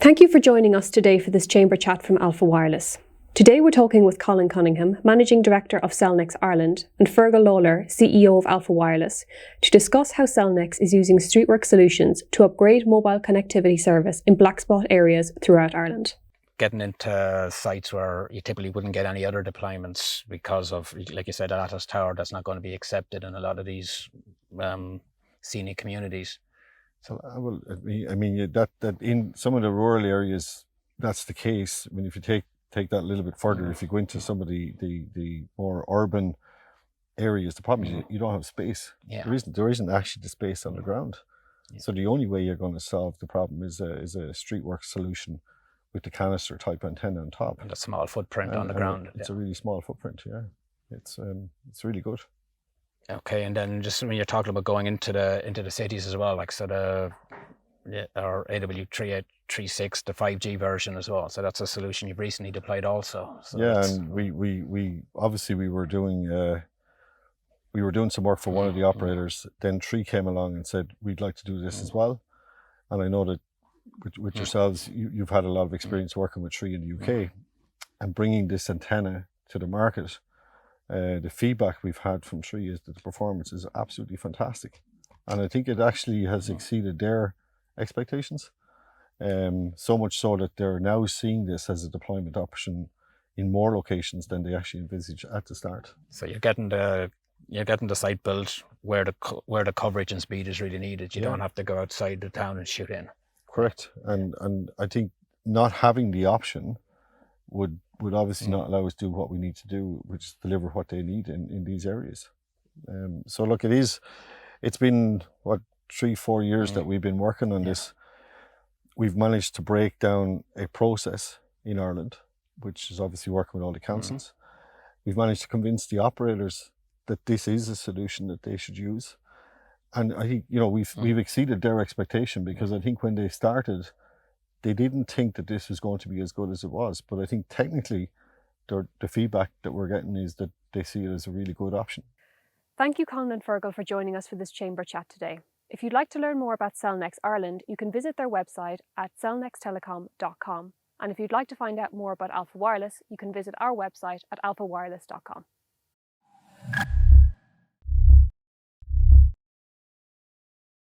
Thank you for joining us today for this chamber chat from Alpha Wireless. Today we're talking with Colin Cunningham, Managing Director of Cellnex Ireland, and Fergal Lawler, CEO of Alpha Wireless, to discuss how Cellnex is using Streetworks Solutions to upgrade mobile connectivity service in black spot areas throughout Ireland. Getting into sites where you typically wouldn't get any other deployments because of, like you said, a lattice tower that's not going to be accepted in a lot of these scenic communities. So I mean that in some of the rural areas that's the case. I mean, if you take that a little bit further, if you go into some of the more urban areas, the problem is you don't have space. Yeah. There isn't actually the space on the ground. Yeah. So the only way you're going to solve the problem is a Streetworks solution with the canister type antenna on top and a small footprint on the ground. It's a really small footprint. Yeah, it's really good. Okay, and then just when you're talking about going into the cities as well, like our AW3836, the 5G version as well. So that's a solution you've recently deployed also. So yeah, and we obviously we were doing some work for one of the operators. Then Tree came along and said we'd like to do this as well. And I know that with yourselves, you've had a lot of experience working with Tree in the UK and bringing this antenna to the market. The feedback we've had from Tree is that the performance is absolutely fantastic, and I think it actually has exceeded their expectations. So much so that they're now seeing this as a deployment option in more locations than they actually envisaged at the start. So you're getting the site built where the coverage and speed is really needed. You don't have to go outside the town and shoot in. Correct, and I think not having the option would obviously not allow us to do what we need to do, which is deliver what they need in these areas. So look, it's been 3-4 years that we've been working on this. We've managed to break down a process in Ireland, which is obviously working with all the councils. We've managed to convince the operators that this is a solution that they should use. And I think, we've exceeded their expectation, because I think when they started, they didn't think that this was going to be as good as it was. But I think technically the feedback that we're getting is that they see it as a really good option. Thank you, Colin and Fergal, for joining us for this chamber chat today. If you'd like to learn more about Cellnex Ireland, you can visit their website at cellnextelecom.com. And if you'd like to find out more about Alpha Wireless, you can visit our website at alphawireless.com.